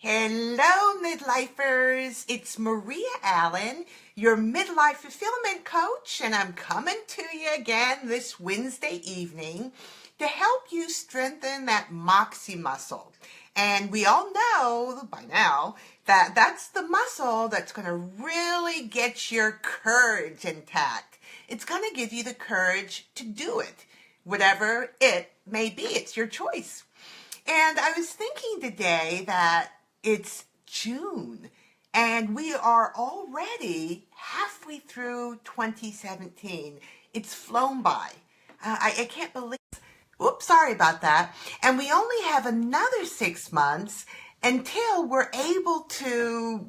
Hello, midlifers. It's Maria Allyn, your midlife fulfillment coach, and I'm coming to you again this Wednesday evening to help you strengthen that moxie muscle. And we all know by now that that's the muscle that's going to really get your courage intact. It's going to give you the courage to do it, whatever it may be. It's your choice. And I was thinking today that it's June and we are already halfway through 2017. It's flown by. I can't believe. Oops, sorry about that. And we only have another 6 months until we're able to,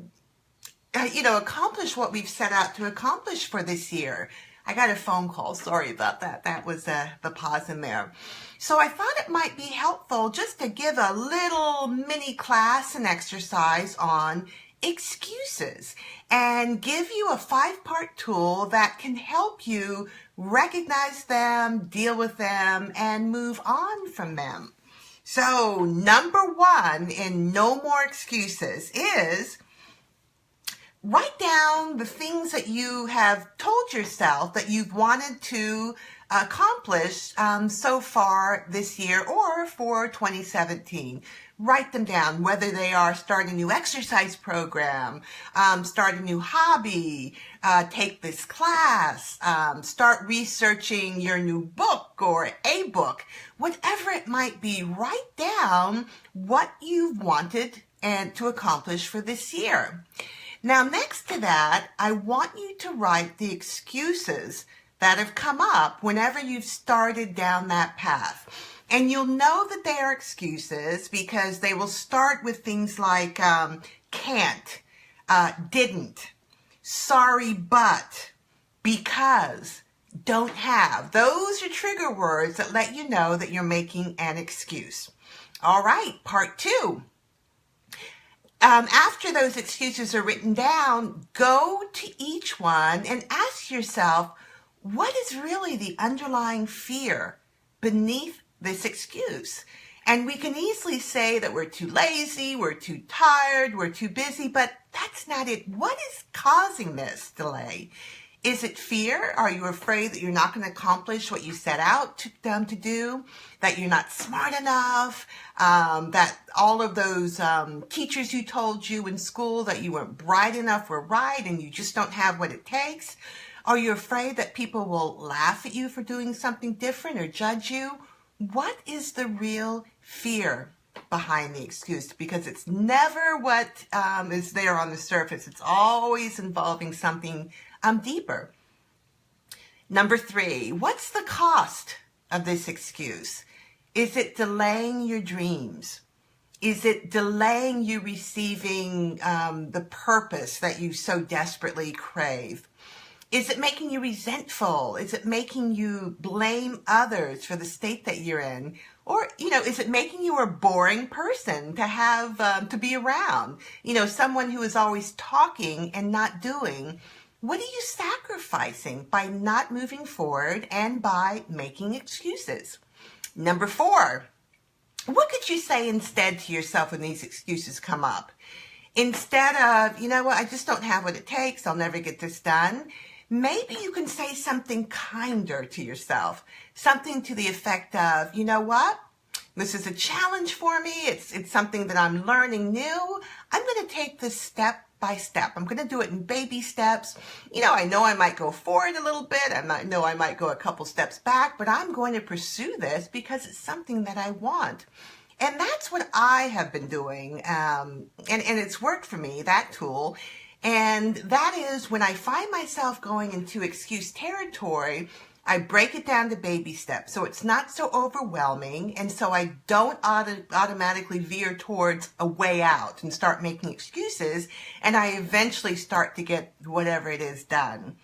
accomplish what we've set out to accomplish for this year. I got a phone call. Sorry about that. That was the pause in there. So I thought it might be helpful just to give a little mini class and exercise on excuses and give you a 5-part tool that can help you recognize them, deal with them, and move on from them. So number 1 in No More Excuses is write down the things that you have told yourself that you've wanted to accomplish so far this year or for 2017. Write them down, whether they are start a new exercise program, start a new hobby, take this class, start researching your new book or a book, whatever it might be. Write down what you've wanted and to accomplish for this year. Now, next to that, I want you to write the excuses that have come up whenever you've started down that path. And you'll know that they are excuses because they will start with things like can't, didn't, sorry but, because, don't have. Those are trigger words that let you know that you're making an excuse. All right, part 2. After those excuses are written down, go to each one and ask yourself, what is really the underlying fear beneath this excuse? And we can easily say that we're too lazy, we're too tired, we're too busy, but that's not it. What is causing this delay? Is it fear? Are you afraid that you're not going to accomplish what you set out to do? That you're not smart enough? That all of those teachers who told you in school that you weren't bright enough were right and you just don't have what it takes? Are you afraid that people will laugh at you for doing something different or judge you? What is the real fear behind the excuse? Because it's never what is there on the surface. It's always involving something deeper. Number 3, what's the cost of this excuse? Is it delaying your dreams? Is it delaying you receiving the purpose that you so desperately crave? Is it making you resentful? Is it making you blame others for the state that you're in? Or, is it making you a boring person to have, to be around? Someone who is always talking and not doing. What are you sacrificing by not moving forward and by making excuses? Number 4, what could you say instead to yourself when these excuses come up? Instead of, I just don't have what it takes, I'll never get this done. Maybe you can say something kinder to yourself, something to the effect of, this is a challenge for me. It's something that I'm learning new. I'm going to take this step by step. I'm going to do it in baby steps. I know I might go forward a little bit. I might go a couple steps back, but I'm going to pursue this because it's something that I want. And that's what I have been doing. And it's worked for me, that tool. And that is when I find myself going into excuse territory, I break it down to baby steps so it's not so overwhelming, and so I don't automatically veer towards a way out and start making excuses, and I eventually start to get whatever it is done.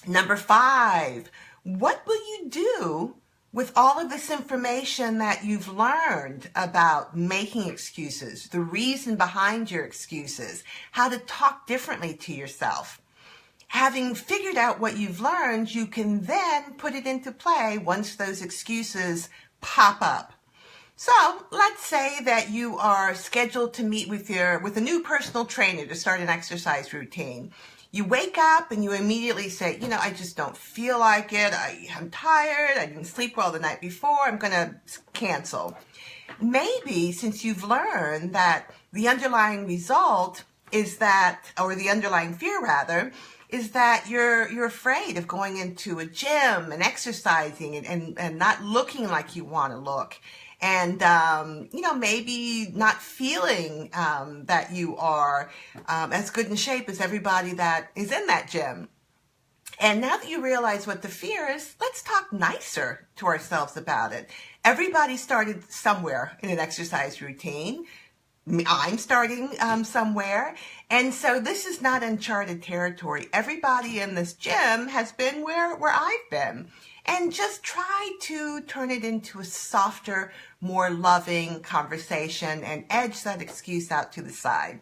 Number 5, what will you do with all of this information that you've learned about making excuses, the reason behind your excuses, how to talk differently to yourself? Having figured out what you've learned, you can then put it into play once those excuses pop up. So let's say that you are scheduled to meet with a new personal trainer to start an exercise routine. You wake up and you immediately say, I just don't feel like it. I'm tired. I didn't sleep well the night before. I'm going to cancel. Maybe since you've learned that the underlying result is that, or the underlying fear rather, is that you're afraid of going into a gym and exercising and not looking like you want to look. And, maybe not feeling that you are as good in shape as everybody that is in that gym. And now that you realize what the fear is, let's talk nicer to ourselves about it. Everybody started somewhere in an exercise routine. I'm starting somewhere. And so this is not uncharted territory. Everybody in this gym has been where I've been. And just try to turn it into a softer, more loving conversation and edge that excuse out to the side.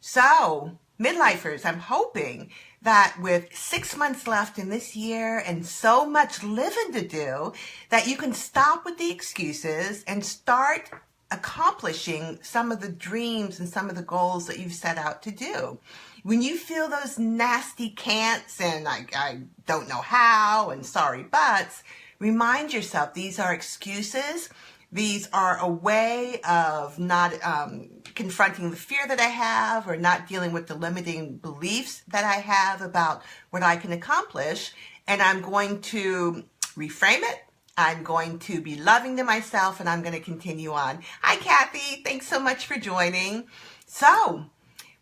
So, midlifers, I'm hoping that with 6 months left in this year and so much living to do, that you can stop with the excuses and start accomplishing some of the dreams and some of the goals that you've set out to do. When you feel those nasty can'ts and I don't know how and sorry buts, remind yourself these are excuses. These are a way of not confronting the fear that I have or not dealing with the limiting beliefs that I have about what I can accomplish. And I'm going to reframe it. I'm going to be loving to myself and I'm going to continue on. Hi, Kathy. Thanks so much for joining. So,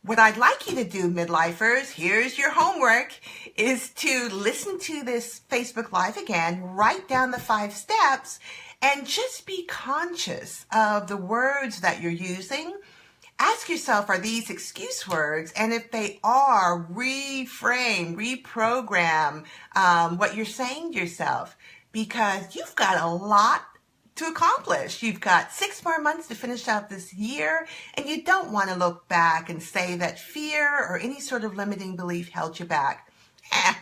what I'd like you to do, midlifers, here's your homework, is to listen to this Facebook Live again, write down the 5 steps, and just be conscious of the words that you're using. Ask yourself, are these excuse words? And if they are, reframe, reprogram what you're saying to yourself, because you've got a lot to accomplish. You've got 6 more months to finish out this year, and you don't want to look back and say that fear or any sort of limiting belief held you back.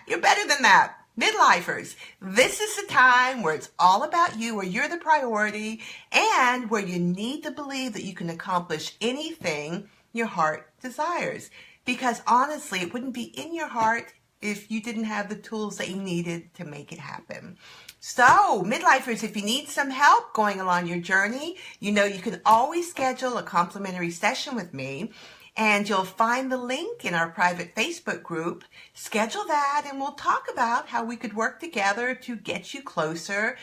You're better than that. Midlifers, this is the time where it's all about you, where you're the priority, and where you need to believe that you can accomplish anything your heart desires. Because honestly, it wouldn't be in your heart if you didn't have the tools that you needed to make it happen. So, midlifers, if you need some help going along your journey, you can always schedule a complimentary session with me, and you'll find the link in our private Facebook group. Schedule that, and we'll talk about how we could work together to get you closer,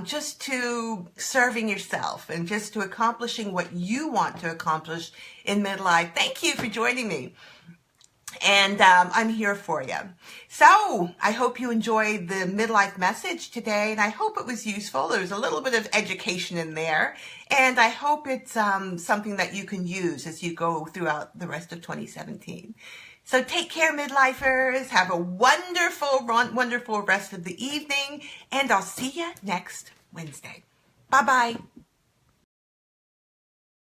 just to serving yourself and just to accomplishing what you want to accomplish in midlife. Thank you for joining me. And I'm here for you. So I hope you enjoyed the midlife message today, and I hope it was useful. There's a little bit of education in there, and I hope it's something that you can use as you go throughout the rest of 2017. So take care, midlifers. Have a wonderful, wonderful rest of the evening, and I'll see you next Wednesday. Bye-bye.